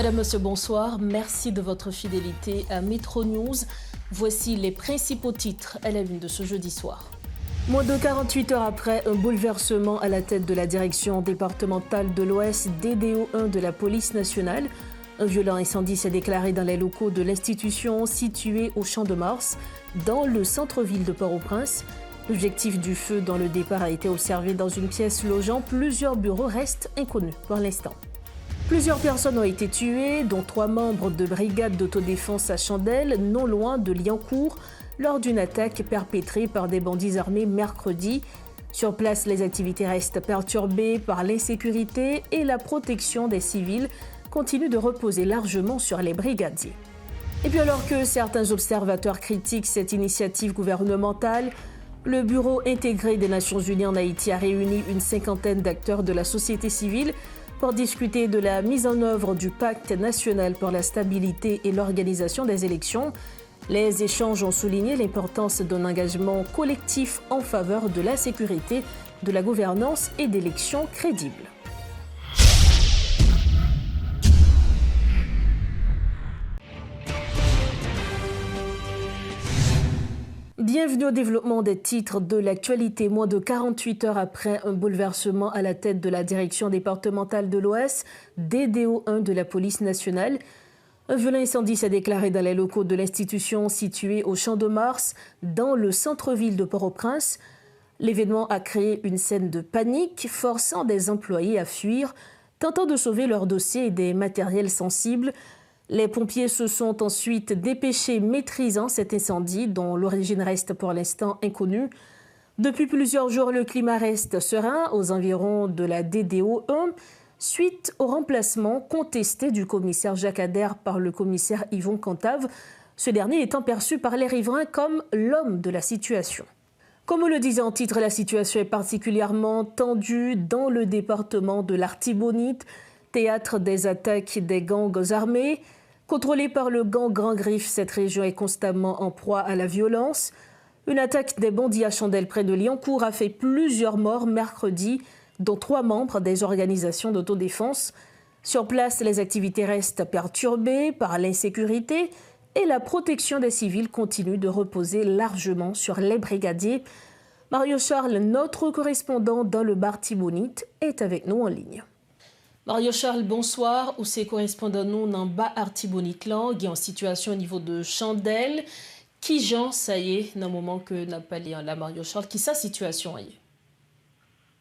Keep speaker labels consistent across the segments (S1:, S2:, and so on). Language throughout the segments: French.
S1: Madame, Monsieur, bonsoir. Merci de votre fidélité à Métro News. Voici les principaux titres à la une de ce jeudi soir. Moins de 48 heures après, un bouleversement à la tête de la direction départementale de l'Ouest, DDO1 de la police nationale. Un violent incendie s'est déclaré dans les locaux de l'institution située au Champ de Mars, dans le centre-ville de Port-au-Prince. L'objectif du feu dans le départ a été observé dans une pièce logeant. Plusieurs bureaux restent inconnus pour l'instant. Plusieurs personnes ont été tuées, dont 3 membres de brigade d'autodéfense à Chandelle, non loin de Liancourt, lors d'une attaque perpétrée par des bandits armés mercredi. Sur place, les activités restent perturbées par l'insécurité et la protection des civils continue de reposer largement sur les brigadiers. Et puis alors que certains observateurs critiquent cette initiative gouvernementale, le Bureau intégré des Nations Unies en Haïti a réuni une 50aine d'acteurs de la société civile pour discuter de la mise en œuvre du Pacte national pour la stabilité et l'organisation des élections. Les échanges ont souligné l'importance d'un engagement collectif en faveur de la sécurité, de la gouvernance et d'élections crédibles. Bienvenue au développement des titres de l'actualité. Moins de 48 heures après un bouleversement à la tête de la direction départementale de l'Ouest, DDO1 de la police nationale. Un violent incendie s'est déclaré dans les locaux de l'institution située au Champ de Mars, dans le centre-ville de Port-au-Prince. L'événement a créé une scène de panique, forçant des employés à fuir, tentant de sauver leurs dossiers et des matériels sensibles. Les pompiers se sont ensuite dépêchés, maîtrisant cet incendie dont l'origine reste pour l'instant inconnue. Depuis plusieurs jours, le climat reste serein aux environs de la DDO1, suite au remplacement contesté du commissaire Jacques Adair par le commissaire Yvon Cantave, ce dernier étant perçu par les riverains comme l'homme de la situation. Comme on le disait en titre, la situation est particulièrement tendue dans le département de l'Artibonite, théâtre des attaques des gangs armés. Contrôlée par le gang Grand Griffe, cette région est constamment en proie à la violence. Une attaque des bandits à Chandelle près de Liancourt a fait plusieurs morts mercredi, dont 3 membres des organisations d'autodéfense. Sur place, les activités restent perturbées par l'insécurité et la protection des civils continue de reposer largement sur les brigadiers. Mario Charles, notre correspondant dans le Artibonite, est avec nous en ligne. Mario Charles, bonsoir. Où c'est correspondant nous dans bas Artibonite là, qui est en situation au niveau de Chandelle. Qui Jean, ça y est, dans le moment que n'a pas lié là, Mario Charles, qui sa situation est?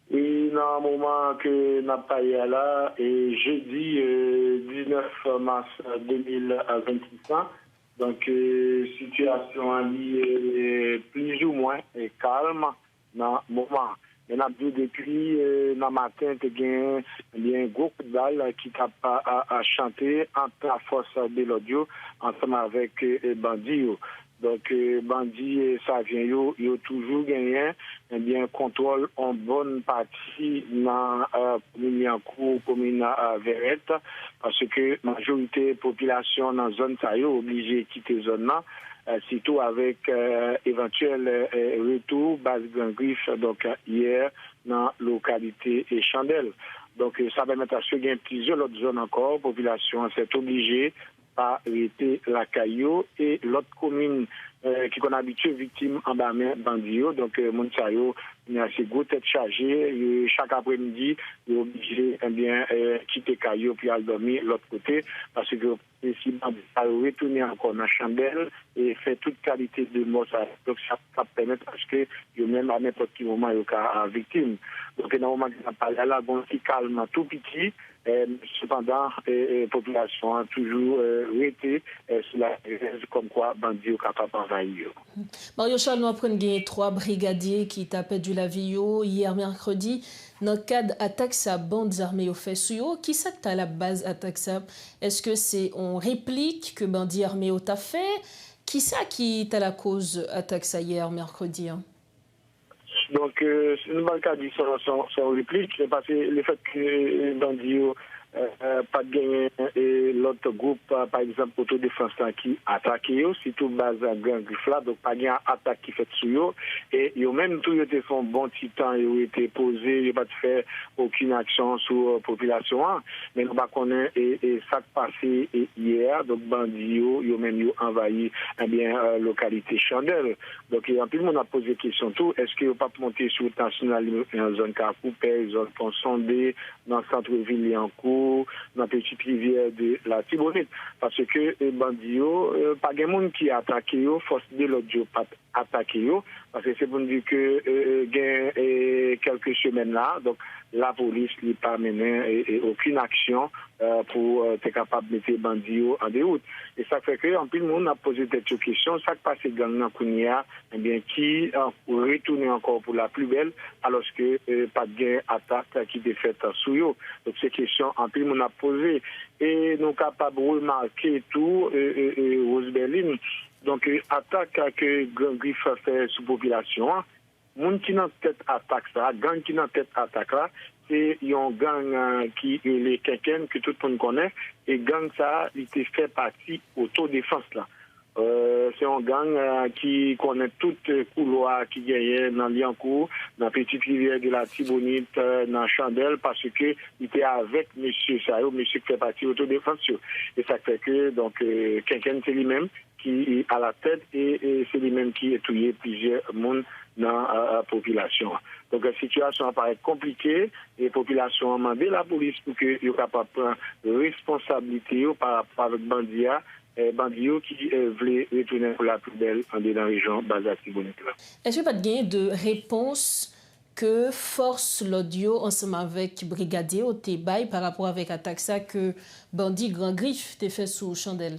S2: Oui, dans le moment que n'a pas lié là, et jeudi 19 mars 2026, donc situation est plus ou moins calme dans le moment. Mais depuis le matin, il y a un gros coup de balle qui t'a à chanter entre la force de l'audio ensemble avec bandits. Donc, bandits, ça vient, ils ont toujours gagné un contrôle en bonne partie dans la commune Verrette, parce que la majorité de la population dans la zone, ça est obligée de quitter la zone là. Surtout avec éventuel retour base Grand Griffe donc hier dans la localité et Chandelle. Donc ça permet à ce qu'il y ait plusieurs autres zones encore, population s'est obligée à arrêter la caillou et l'autre commune qui qu'on habitué victime en bas bandit. Donc Monsayo il y a ces gros têtes chargées chaque après-midi il est obligé quitter caillou puis aller dormir l'autre côté parce que si on retourner encore dans Chandelle et faire toute qualité de mort donc ça permet parce que même à n'importe quel moment il y a victime. Donc dans le moment qu'on parle là bon si calme tout petit. Cependant, la population a toujours été sur la raison comme quoi bandits sont capables d'envahir.
S1: Mario Charles, nous apprenons qu'il y a 3 brigadiers qui ont perdu la vie hier mercredi dans le cadre d'attaque à bandes armées au fait sur eux. Qui c'est à la base attaque ça? Est-ce que c'est en réplique que bandits armés ont fait? Qui c'est qui est à la cause attaque ça hier mercredi?
S2: Donc, c'est une bonne cas dit son réplique, parce que le fait que bandits pas de gagner et l'autre groupe, par exemple, autodéfense qui attaque, surtout base à Grand Griffe là, donc pas de attaque qui fait sur eux. Et ils ont même tout été son bon petit temps, ils ont été posés, ils n'ont pas fait aucune action sur la population. Mais nous ne connaissons et ça qui passé hier, donc bandits, ils ont même envahi la localité Chandelle. Donc en plus, on a posé la question tout, est-ce qu'ils n'ont pas monté sur le national en zone Carcoupé, zone Pont-Sondé, dans le centre-ville Liancourt, dans la petite rivière de la Tibonite? Parce que les bandits, pas de monde qui a attaqué, force de l'autre pas attaquer, parce que c'est pour nous dire que quelques semaines là, donc la police n'a pas mené aucune action pour être capable de mettre les bandits en déroute. Et ça fait que, en plus, le monde a posé cette question, ça qui passe gang dans Kounia, eh bien, qui retourne encore pour la plus belle, alors que pas de attaque qui était faite sous eux. Donc, ces questions, en plus, le monde a posé. Et nous sommes capables de remarquer tout, Rose Berlin. Donc, attaque que Grand Griffe fait sous population, moun qui n'a tête attaque ça, gang qui n'a tête attaque là, c'est un gang qui est les quelqu'un que tout le monde connaît, et gang ça, il était fait partie autodéfense là. C'est un gang qui connaît toutes les couloirs qui gagnent dans Liancourt, dans la petite rivière de la Tibonite, dans Chandelle, parce que il était avec monsieur Sayo, monsieur qui fait partie autodéfense. Et ça fait que, donc, quelqu'un c'est lui-même qui est à la tête et c'est lui-même qui a tué plusieurs monde dans la population. Donc la situation paraît compliquée et la population a demandé la police pour qu'ils soient capables de prendre responsabilité par rapport à Bandia, bandits qui voulaient retourner pour la plus belle dans la région Baza-Tibonite.
S1: Est-ce que pas de gain de réponse que force l'audio ensemble avec brigadier au Tébaï par rapport avec l'attaque ça que bandit Grand Griffe t'a fait sous Chandelle?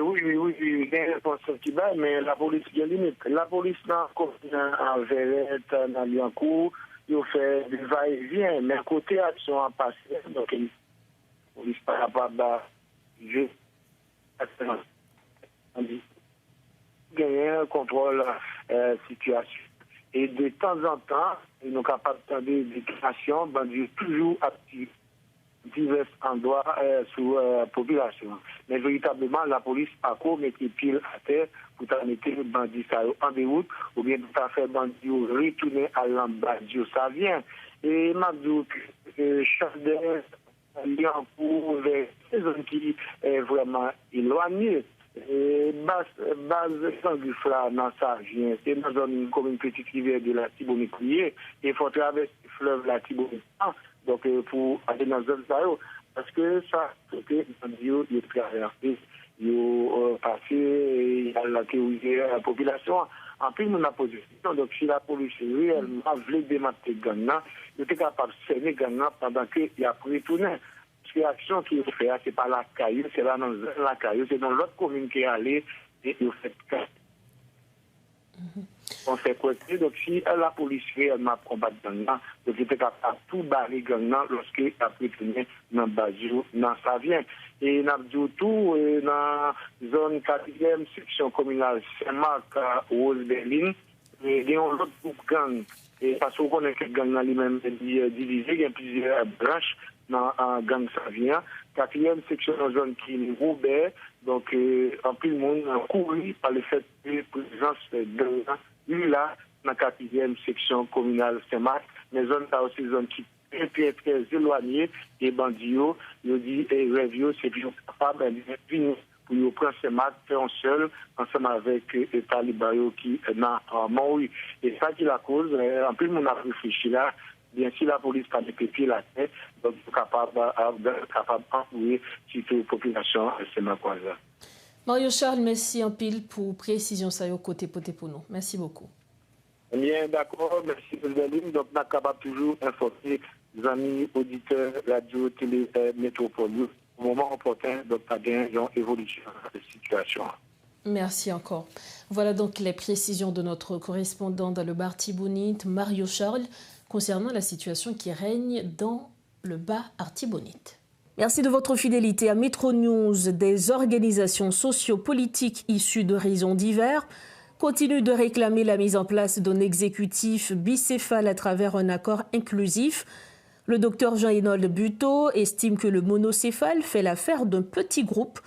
S2: Oui, il y a une réponse qui va, mais la police a limite. La police n'a pas en Verrette, dans Liancourt, il fait des va-et-vient, mais côté action a passé, donc la police par rapport à gagner un contrôle situation. Et de temps en temps, ils sont capables de des déclarations, bandits toujours actifs. Divers endroits sous la population. Mais véritablement, la police a mettre pile à terre pour mettre les bandits en déroute ou bien tout à fait bandits retourner à l'ambassade. Ça vient. Et Mabdou, Chandelle, Liancourt, ces zones qui est vraiment éloignées. Base Saint-Gufla dans ça vient. C'est dans une commune petite rivière de la Tibonite. Et il faut traverser le fleuve la Tibonite. Donc, pour aller dans la zone, parce que ça, c'est que les bandits, ils traversent, ils passent, il y a la théorie de la population. En plus, on a posé question. Donc, si la police réellement voulait démanteler le gang, il était capable de serrer le gang pendant qu'il a retourné. Parce que l'action qu'il fait, ce n'est pas la caillou, c'est là dans la caillou, c'est dans l'autre commune qui est allée et il fait caillou. On fait quoi? Donc, si la police réellement combat gang, donc il était capable de tout barrer gang lorsqu'il a retourné dans le Bazou, dans sa vient. Et nous avons tout dans la zone 4e section communale Saint-Marc, Rose Berlin, il y a un autre groupe gang. Et parce qu'on connaît que le gang lui-même est divisé, il y a plusieurs branches dans la gang Savien. 4e section dans la zone qui est Robert, donc en plus le monde a couru par le fait de la présence de gang là, dans la 4e section communale Saint-Marc, mais zone là aussi zone qui est très éloignée des bandits, ils disent rêve, c'est bien capable de venir pour nous prendre ces marques, faire un seul, ensemble avec les talibans qui sont en Maui. Et ça qui est la cause, en plus, on a réfléchi là, bien sûr, la police n'a pas de pieds la tête, donc capable d'envoyer surtout la population c'est ma cause.
S1: Mario Charles, merci en pile pour précision ça au côté pour nous. Merci beaucoup.
S2: Bien, d'accord, merci Valérie. Donc, on est capable toujours informer les amis auditeurs radio, télé, métropole. Au moment opportun, donc, pas bien, ils ont évolué de situation.
S1: Merci encore. Voilà donc les précisions de notre correspondant dans le bar Tibonite, Mario Charles, concernant la situation qui règne dans le bar Artibonite. Merci de votre fidélité à Métro News. Des organisations sociopolitiques issues d'horizons divers continuent de réclamer la mise en place d'un exécutif bicéphale à travers un accord inclusif. Le docteur Jean-Enold Buteau estime que le monocéphale fait l'affaire d'un petit groupe.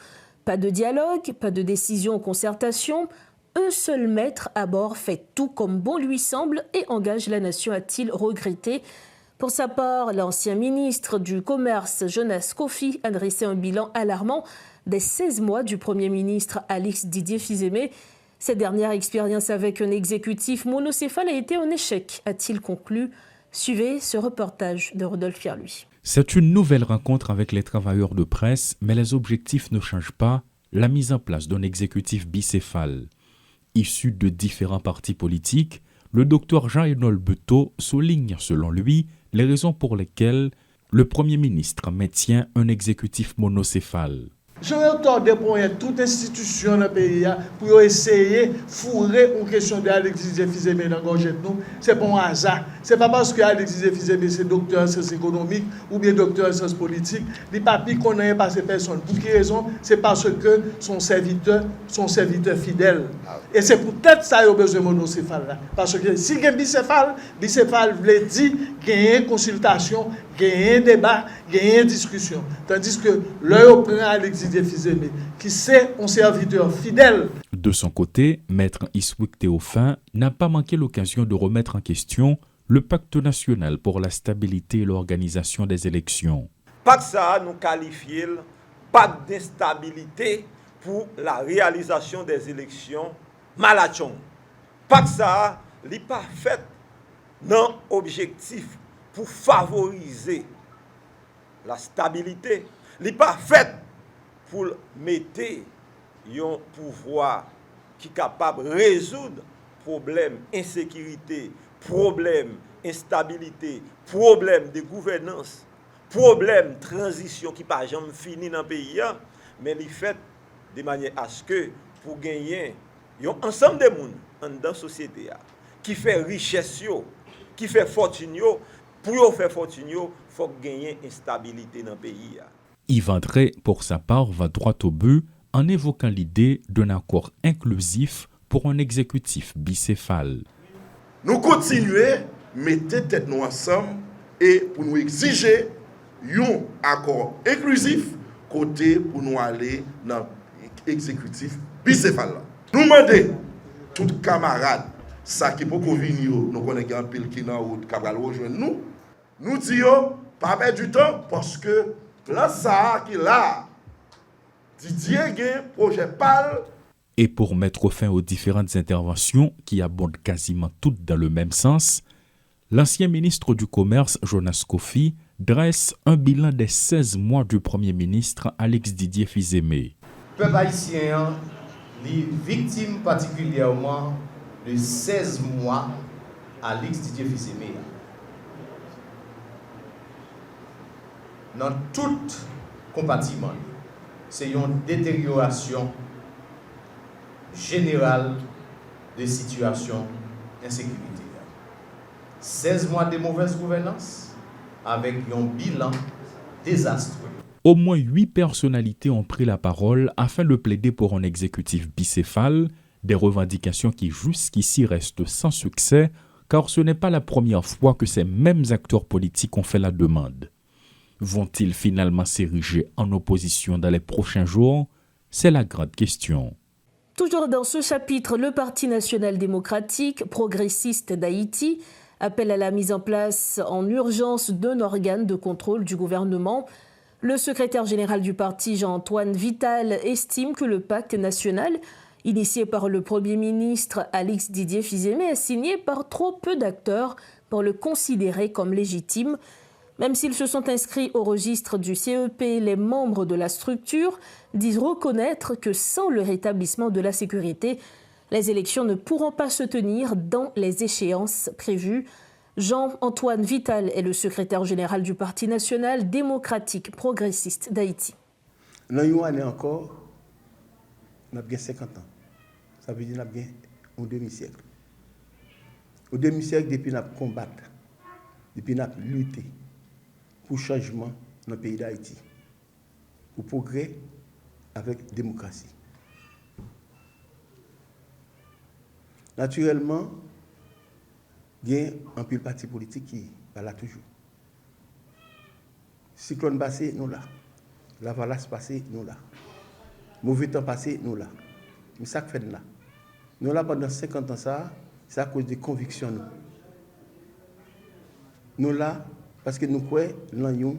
S1: Pas de dialogue, pas de décision en concertation. Un seul maître à bord fait tout comme bon lui semble et engage la nation, a-t-il regretté. Pour sa part, l'ancien ministre du Commerce, Jonas Kofi, a dressé un bilan alarmant des 16 mois du Premier ministre Alix Didier Fils-Aimé. Cette dernière expérience avec un exécutif monocéphale a été un échec, a-t-il conclu. Suivez ce reportage de Rodolphe Pierre-Louis.
S3: C'est une nouvelle rencontre avec les travailleurs de presse, mais les objectifs ne changent pas. La mise en place d'un exécutif bicéphale. Issu de différents partis politiques, le docteur Jean-Enold Buteau souligne, selon lui, les raisons pour lesquelles le Premier ministre maintient un exécutif monocéphale.
S4: J'aurais tordé pour toute institution dans le pays pour essayer de fourrer une question d'Alexis Didier Fils-Aimé dans le nous. C'est pas un hasard. C'est pas parce que Alexis Didier Fils-Aimé c'est docteur en sciences économiques ou bien docteur en sciences politiques. Les papiers qu'on n'a pas ces personnes. Pour quelle raison? C'est parce que son serviteur fidèle. Et c'est peut-être ça qu'il a besoin de monocéphale. Parce que si il y a bicéphale veut dire qu'il y a une consultation, qu'il y a un débat, qu'il y a une discussion. Tandis que l'heure prend Alexis Fils-Aimé, qui c'est un serviteur fidèle.
S3: De son côté, Maître Iswick Théophin n'a pas manqué l'occasion de remettre en question le pacte national pour la stabilité et l'organisation des élections.
S5: Pacte ça nous qualifie pacte d'instabilité pour la réalisation des élections malachon. Pacte ça n'est pas fait non objectif pour favoriser la stabilité, n'est pas fait pour mettre un pouvoir qui est capable de résoudre problème insécurité, problème instabilité, problème de gouvernance, problème transition qui pas jamais fini dans le pays, mais il fait de manière à ce que pour gagner un ensemble de monde dans la société qui fait richesse, qui fait fortune, pour faire fortune, il faut gagner instabilité dans le pays.
S3: Yvan Drey, pour sa part, va droit au but en évoquant l'idée d'un accord inclusif pour un exécutif bicéphale.
S6: Nous continuons, mettez tête nous ensemble et pour nous exiger un accord inclusif côté pour nous aller dans l'exécutif bicéphale. Nous demandons tous les camarades, ça qui peut venir, nous connaissons un pile qui dans route, qui va rejoindre nous. Nous disons, pas perdre du temps parce que là, ça qui là, Didier Guin, projet PAL.
S3: Et pour mettre fin aux différentes interventions qui abondent quasiment toutes dans le même sens, l'ancien ministre du Commerce, Jonas Kofi, dresse un bilan des 16 mois du Premier ministre Alix Didier Fils-Aimé.
S7: Le peuple haïtien est victime particulièrement de 16 mois Alix Didier Fils-Aimé. Dans tout compartiment, c'est une détérioration générale de situation d'insécurité. 16 mois de mauvaise gouvernance avec un bilan désastreux.
S3: Au moins 8 personnalités ont pris la parole afin de plaider pour un exécutif bicéphale, des revendications qui jusqu'ici restent sans succès, car ce n'est pas la première fois que ces mêmes acteurs politiques ont fait la demande. Vont-ils finalement s'ériger en opposition dans les prochains jours? C'est la grande question.
S1: Toujours dans ce chapitre, le Parti national démocratique progressiste d'Haïti appelle à la mise en place en urgence d'un organe de contrôle du gouvernement. Le secrétaire général du parti, Jean-Antoine Vital, estime que le pacte national, initié par le Premier ministre Alix Didier Fils-Aimé, est signé par trop peu d'acteurs pour le considérer comme légitime. Même s'ils se sont inscrits au registre du CEP, les membres de la structure disent reconnaître que sans le rétablissement de la sécurité, les élections ne pourront pas se tenir dans les échéances prévues. Jean-Antoine Vital est le secrétaire général du Parti national démocratique progressiste d'Haïti.
S4: Dans une année encore, nous avons 50 ans. Ça veut dire que nous avons un demi-siècle. Au demi-siècle, depuis que nous avons combattu, depuis que nous avons lutté pour le changement dans le pays d'Haïti, pour le progrès avec la démocratie. Naturellement, il y a un peu de parti politique qui va là toujours.
S8: Cyclone passé, nous là. La valasse passé, nous là. Mauvais temps passé, nous là. Mais ça fait là. Nous là pendant 50 ans ça, c'est à cause des convictions nous. Nous là parce que nous croyons dans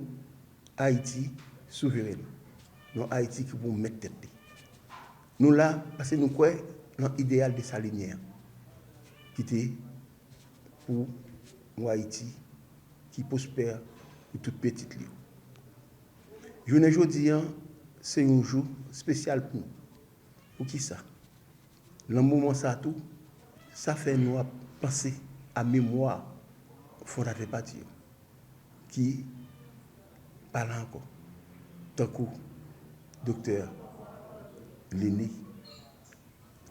S8: Haïti souveraine. Dans Haïti qui pour mettre tête. Nous là parce que nous croyons dans l'idéal de Salinière qui était pour Haïti qui prospère pour toute petite lieu. Journée aujourd'hui, c'est un jour spécial pour nous. Pour qui ça? Le moment ça tout, ça fait nous penser à mémoire fondateur parti qui parle encore. Tant que docteur Léné,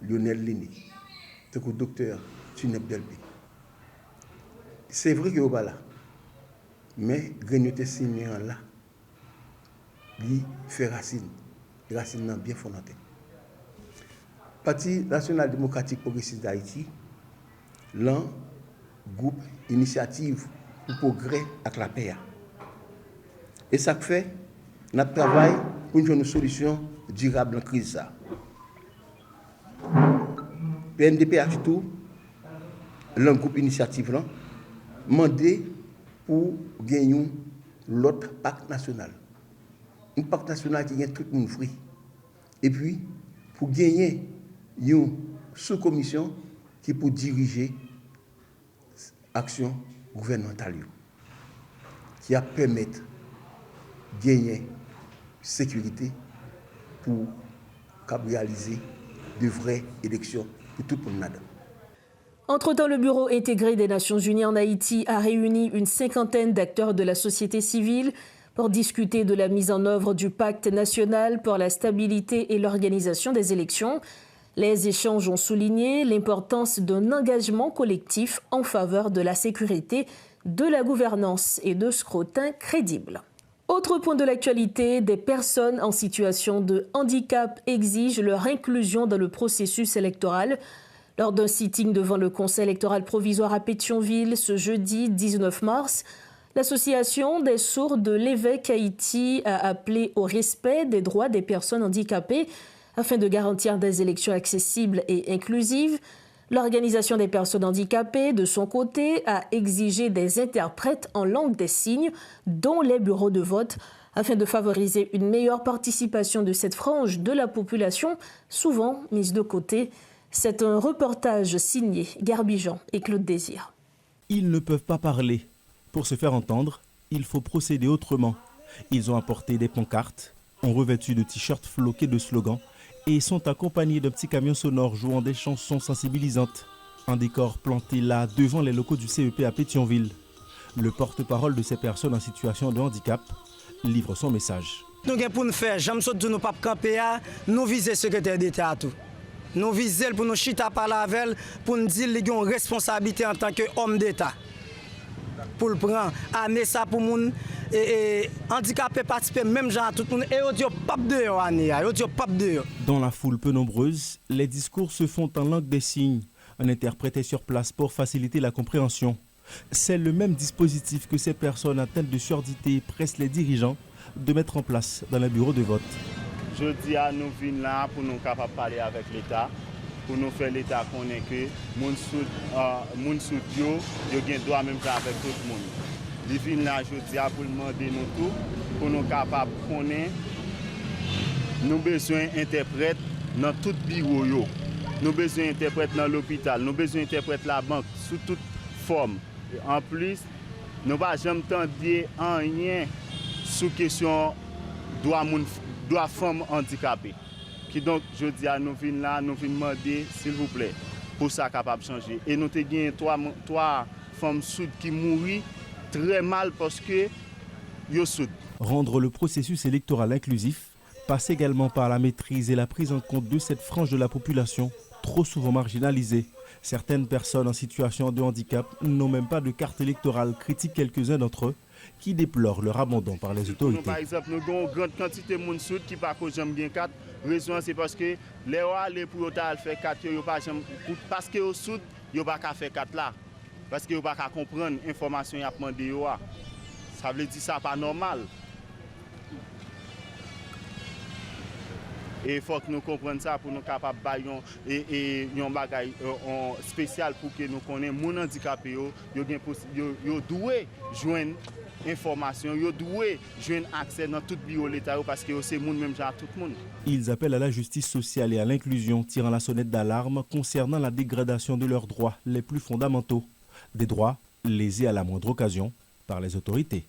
S8: Lionel Léné, tant que docteur Tuneb Delbé. C'est vrai que vous là, mais grignoter signé là, lui fait racine bien fondamentée. Parti national démocratique progressiste d'Haïti, l'un groupe initiative pour progrès avec la paix. Et ça fait notre travail pour une solution durable en crise. PNDPH tout, l'un groupe initiative là, demandé pour gagner l'autre pacte national. Un pacte national qui gagne tout le monde free. Et puis, pour gagner une sous-commission qui pour diriger l'action gouvernementale, qui a permettre de gagner sécurité pour réaliser de vraies élections pour tout le monde.
S1: Entre-temps, le Bureau intégré des Nations Unies en Haïti a réuni une 50aine d'acteurs de la société civile pour discuter de la mise en œuvre du pacte national pour la stabilité et l'organisation des élections. Les échanges ont souligné l'importance d'un engagement collectif en faveur de la sécurité, de la gouvernance et de scrutins crédibles. Autre point de l'actualité, des personnes en situation de handicap exigent leur inclusion dans le processus électoral. Lors d'un sitting devant le Conseil électoral provisoire à Pétionville ce jeudi 19 mars, l'Association des sourds de l'évêque Haïti a appelé au respect des droits des personnes handicapées afin de garantir des élections accessibles et inclusives. L'Organisation des personnes handicapées, de son côté, a exigé des interprètes en langue des signes, dont les bureaux de vote, afin de favoriser une meilleure participation de cette frange de la population, souvent mise de côté. C'est un reportage signé Garbijan et Claude Désir.
S9: Ils ne peuvent pas parler. Pour se faire entendre, il faut procéder autrement. Ils ont apporté des pancartes, ont revêtu de t-shirts floqués de slogans et sont accompagnés d'un petit camion sonore jouant des chansons sensibilisantes. Un décor planté là devant les locaux du CEP à Pétionville. Le porte-parole de ces personnes en situation de handicap livre son message.
S10: Nous avons pour nous faire, j'aime surtout nous pas camper, nous viser le secrétaire d'État. Nous visons pour nous chita par la veille, pour nous dire qu'ils ont une responsabilité en tant qu'homme d'État. Pour le prendre, amener ça pour les handicapés participer, même gens, tout le monde, et ils disent pas de dehors.
S9: Dans la foule peu nombreuse, les discours se font en langue des signes. Un interprète est sur place pour faciliter la compréhension. C'est le même dispositif que ces personnes atteintes de surdité pressent les dirigeants de mettre en place dans les bureaux de vote.
S11: Je dis à nous venir là pour nous capables de parler avec l'État, pour nous faire l'État connaître que les gens ont droit même avec tout le monde. Ils viennent là, je dis, pour demander nous tout, pour nous capables de connaître. Nous avons besoin d'interprètes dans tout bureau. Nous avons besoin d'interprètes dans l'hôpital, nous avons besoin d'interprètes dans la banque, sous toute forme. En plus, nous ne pouvons jamais entendre rien sur la question de la femme handicapée. Qui donc, je dis à nous venir là, nous venons demander, s'il vous plaît, pour ça capable de changer. Et nous avons gagné trois femmes sourdes qui mourent très mal parce que sont sourdes.
S9: Rendre le processus électoral inclusif passe également par la maîtrise et la prise en compte de cette frange de la population trop souvent marginalisée. Certaines personnes en situation de handicap n'ont même pas de carte électorale, critiquent quelques-uns d'entre eux qui déplorent leur abandon par les autorités.
S11: Nous, par exemple, nous avons une grande quantité de monde sourd qui pas jamais bien 4. La raison c'est parce que les aller pour faire 4 parce que au sud, ils pas faire 4 là. Parce que ils pas comprendre l'information y a demandé. Ça veut dire ça pas normal. Et il faut que nous comprenions ça pour nous capables de faire un bagage spécial pour que nous connaissions les handicapés, ils doivent joindre information, ils doivent joindre accès dans tout bureau de l'État parce que c'est monde même genre tout le monde.
S9: Ils appellent à la justice sociale et à l'inclusion, tirant la sonnette d'alarme concernant la dégradation de leurs droits les plus fondamentaux, des droits lésés à la moindre occasion par les autorités.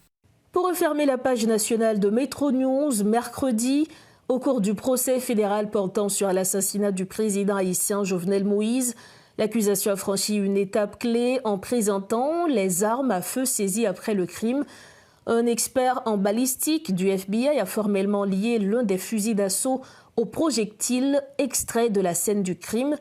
S1: Pour refermer la page nationale de Métro News, mercredi, au cours du procès fédéral portant sur l'assassinat du président haïtien Jovenel Moïse, l'accusation a franchi une étape clé en présentant les armes à feu saisies après le crime. Un expert en balistique du FBI a formellement lié l'un des fusils d'assaut au projectile extrait de la scène du crime.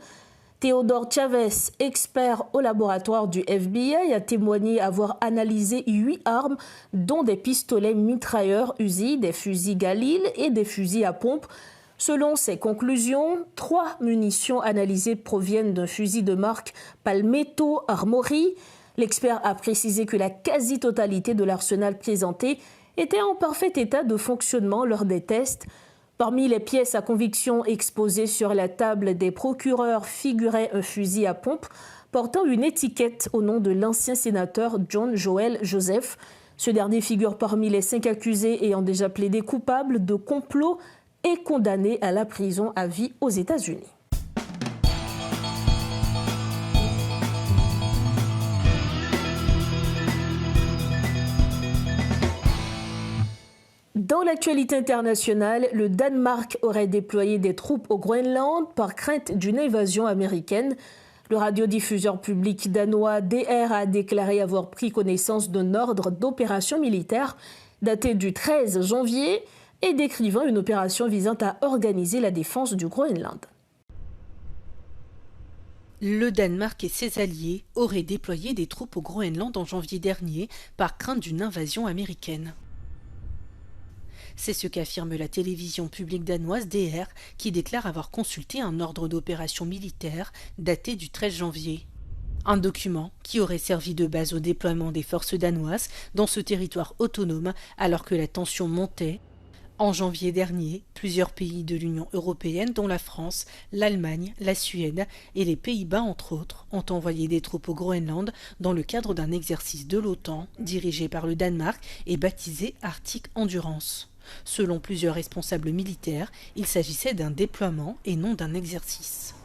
S1: Théodore Chavez, expert au laboratoire du FBI, a témoigné avoir analysé 8 armes, dont des pistolets mitrailleurs Uzi, des fusils Galil et des fusils à pompe. Selon ses conclusions, 3 munitions analysées proviennent d'un fusil de marque Palmetto Armory. L'expert a précisé que la quasi-totalité de l'arsenal présenté était en parfait état de fonctionnement lors des tests. Parmi les pièces à conviction exposées sur la table des procureurs figurait un fusil à pompe portant une étiquette au nom de l'ancien sénateur John Joel Joseph. Ce dernier figure parmi les 5 accusés ayant déjà plaidé coupable de complot et condamné à la prison à vie aux États-Unis. Dans l'actualité internationale, le Danemark aurait déployé des troupes au Groenland par crainte d'une invasion américaine. Le radiodiffuseur public danois DR a déclaré avoir pris connaissance d'un ordre d'opération militaire daté du 13 janvier et décrivant une opération visant à organiser la défense du Groenland.
S12: Le Danemark et ses alliés auraient déployé des troupes au Groenland en janvier dernier par crainte d'une invasion américaine. C'est ce qu'affirme la télévision publique danoise DR, qui déclare avoir consulté un ordre d'opération militaire daté du 13 janvier. Un document qui aurait servi de base au déploiement des forces danoises dans ce territoire autonome alors que la tension montait. En janvier dernier, plusieurs pays de l'Union européenne, dont la France, l'Allemagne, la Suède et les Pays-Bas, entre autres, ont envoyé des troupes au Groenland dans le cadre d'un exercice de l'OTAN dirigé par le Danemark et baptisé Arctic Endurance. Selon plusieurs responsables militaires, il s'agissait d'un déploiement et non d'un exercice.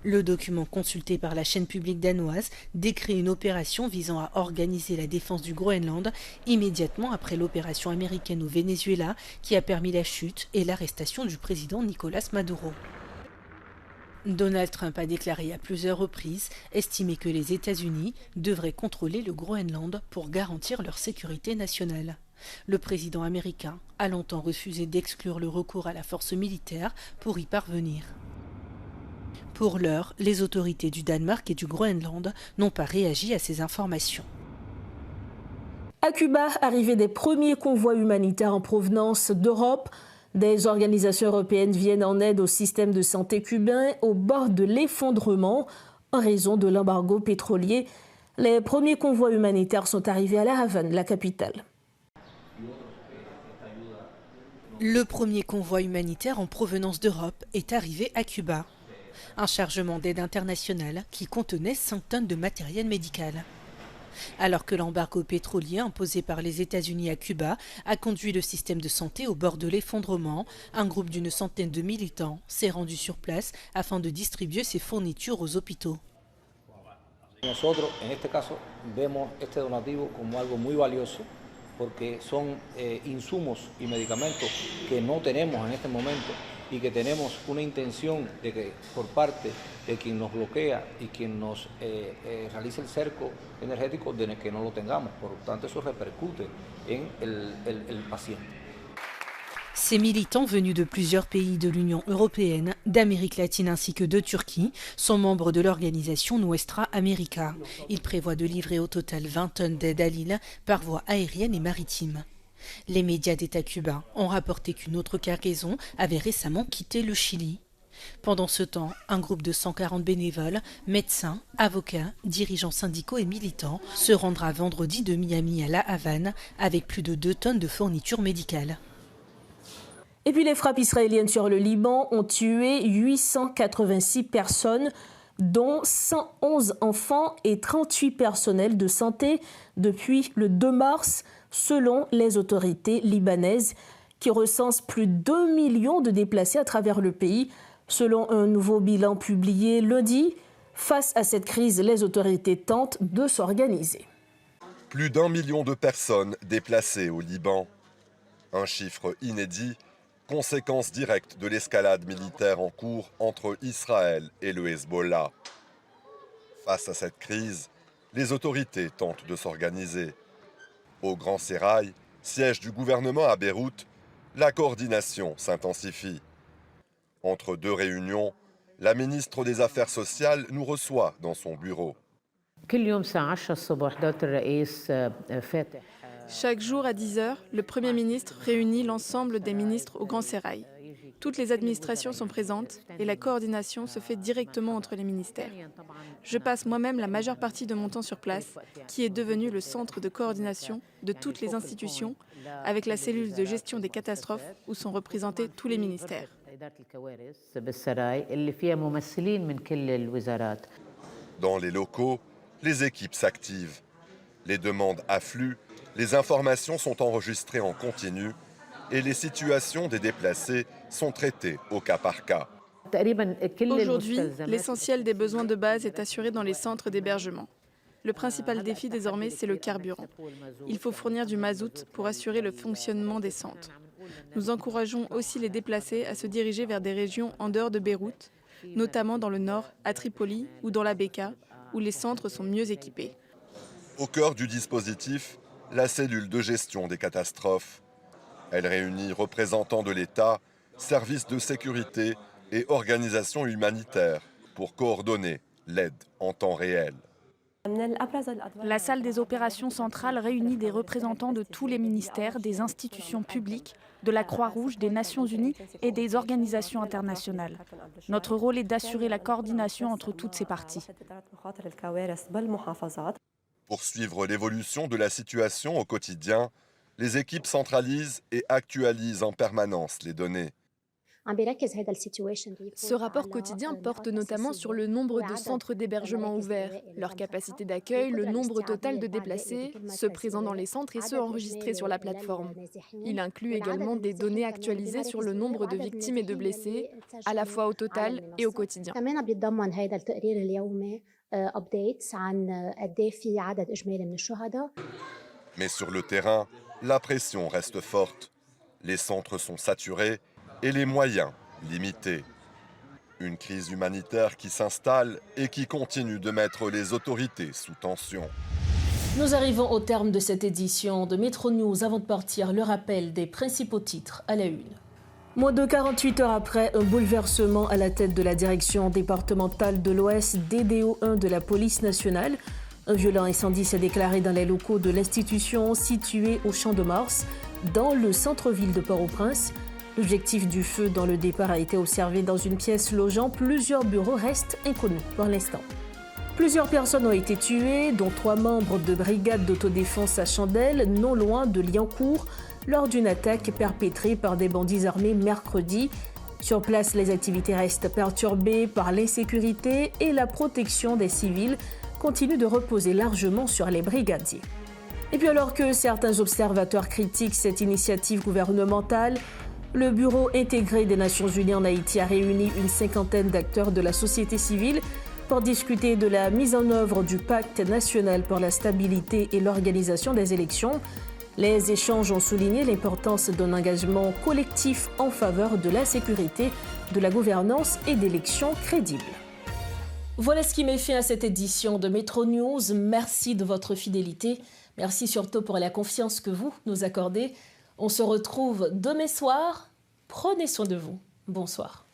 S12: Le document consulté par la chaîne publique danoise décrit une opération visant à organiser la défense du Groenland immédiatement après l'opération américaine au Venezuela qui a permis la chute et l'arrestation du président Nicolás Maduro. Donald Trump a déclaré à plusieurs reprises estimer que les États-Unis devraient contrôler le Groenland pour garantir leur sécurité nationale. Le président américain a longtemps refusé d'exclure le recours à la force militaire pour y parvenir. Pour l'heure, les autorités du Danemark et du Groenland n'ont pas réagi à ces informations.
S1: À Cuba, arrivée des premiers convois humanitaires en provenance d'Europe. Des organisations européennes viennent en aide au système de santé cubain au bord de l'effondrement en raison de l'embargo pétrolier. Les premiers convois humanitaires sont arrivés à La Havane, la capitale.
S12: Le premier convoi humanitaire en provenance d'Europe est arrivé à Cuba. Un chargement d'aide internationale qui contenait 5 tonnes de matériel médical. Alors que l'embargo pétrolier imposé par les États-Unis à Cuba a conduit le système de santé au bord de l'effondrement, un groupe d'une centaine de militants s'est rendu sur place afin de distribuer ses fournitures aux hôpitaux.
S13: Nosotros, en este caso, vemos este donativo como algo muy valioso porque son insumos y medicamentos que no tenemos en este momento y que tenemos una intención de que por parte de quien nos bloquea y quien nos realiza el cerco energético de que no lo tengamos. Por lo tanto, eso repercute en el paciente.
S12: Ces militants venus de plusieurs pays de l'Union européenne, d'Amérique latine ainsi que de Turquie sont membres de l'organisation Nuestra América. Ils prévoient de livrer au total 20 tonnes d'aide à l'île par voie aérienne et maritime. Les médias d'État cubains ont rapporté qu'une autre cargaison avait récemment quitté le Chili. Pendant ce temps, un groupe de 140 bénévoles, médecins, avocats, dirigeants syndicaux et militants se rendra vendredi de Miami à La Havane avec plus de 2 tonnes de fournitures médicales.
S1: Et puis les frappes israéliennes sur le Liban ont tué 886 personnes, dont 111 enfants et 38 personnels de santé depuis le 2 mars, selon les autorités libanaises, qui recensent plus de 2 millions de déplacés à travers le pays, selon un nouveau bilan publié lundi. Face à cette crise, les autorités tentent de s'organiser.
S14: Plus d'1 million de personnes déplacées au Liban. Un chiffre inédit, conséquence directe de l'escalade militaire en cours entre Israël et le Hezbollah. Face à cette crise, les autorités tentent de s'organiser. Au Grand Sérail, siège du gouvernement à Beyrouth, la coordination s'intensifie. Entre deux réunions, la ministre des Affaires sociales nous reçoit dans son bureau.
S15: Chaque jour à 10h, le Premier ministre réunit l'ensemble des ministres au Grand Sérail. Toutes les administrations sont présentes et la coordination se fait directement entre les ministères. Je passe moi-même la majeure partie de mon temps sur place, qui est devenu le centre de coordination de toutes les institutions, avec la cellule de gestion des catastrophes où sont représentés tous les ministères.
S14: Dans les locaux, les équipes s'activent. Les demandes affluent, les informations sont enregistrées en continu et les situations des déplacés sont traitées au cas par cas.
S15: Aujourd'hui, l'essentiel des besoins de base est assuré dans les centres d'hébergement. Le principal défi désormais, c'est le carburant. Il faut fournir du mazout pour assurer le fonctionnement des centres. Nous encourageons aussi les déplacés à se diriger vers des régions en dehors de Beyrouth, notamment dans le nord, à Tripoli ou dans la Bekaa, où les centres sont mieux équipés.
S14: Au cœur du dispositif, la cellule de gestion des catastrophes. Elle réunit représentants de l'État, services de sécurité et organisations humanitaires pour coordonner l'aide en temps réel.
S16: La salle des opérations centrales réunit des représentants de tous les ministères, des institutions publiques, de la Croix-Rouge, des Nations Unies et des organisations internationales. Notre rôle est d'assurer la coordination entre toutes ces parties.
S14: Pour suivre l'évolution de la situation au quotidien, les équipes centralisent et actualisent en permanence les données.
S15: Ce rapport quotidien porte notamment sur le nombre de centres d'hébergement ouverts, leur capacité d'accueil, le nombre total de déplacés, ceux présents dans les centres et ceux enregistrés sur la plateforme. Il inclut également des données actualisées sur le nombre de victimes et de blessés, à la fois au total et au quotidien.
S14: Mais sur le terrain, la pression reste forte. Les centres sont saturés et les moyens limités. Une crise humanitaire qui s'installe et qui continue de mettre les autorités sous tension.
S1: Nous arrivons au terme de cette édition de Métro News. Avant de partir, le rappel des principaux titres à la une. Moins de 48 heures après, un bouleversement à la tête de la direction départementale de l'Ouest, DDO 1 de la police nationale. Un violent incendie s'est déclaré dans les locaux de l'institution située au Champ de Mars, dans le centre-ville de Port-au-Prince. L'objectif du feu dans le départ a été observé dans une pièce logeant. Plusieurs bureaux restent inconnus pour l'instant. Plusieurs personnes ont été tuées, dont 3 membres de brigade d'autodéfense à Chandelle, non loin de Liancourt, lors d'une attaque perpétrée par des bandits armés mercredi. Sur place, les activités restent perturbées par l'insécurité et la protection des civils continue de reposer largement sur les brigadiers. Et puis alors que certains observateurs critiquent cette initiative gouvernementale, le Bureau intégré des Nations Unies en Haïti a réuni une 50aine d'acteurs de la société civile pour discuter de la mise en œuvre du Pacte national pour la stabilité et l'organisation des élections. Les échanges ont souligné l'importance d'un engagement collectif en faveur de la sécurité, de la gouvernance et d'élections crédibles. Voilà ce qui met fin à cette édition de Métro News. Merci de votre fidélité. Merci surtout pour la confiance que vous nous accordez. On se retrouve demain soir. Prenez soin de vous. Bonsoir.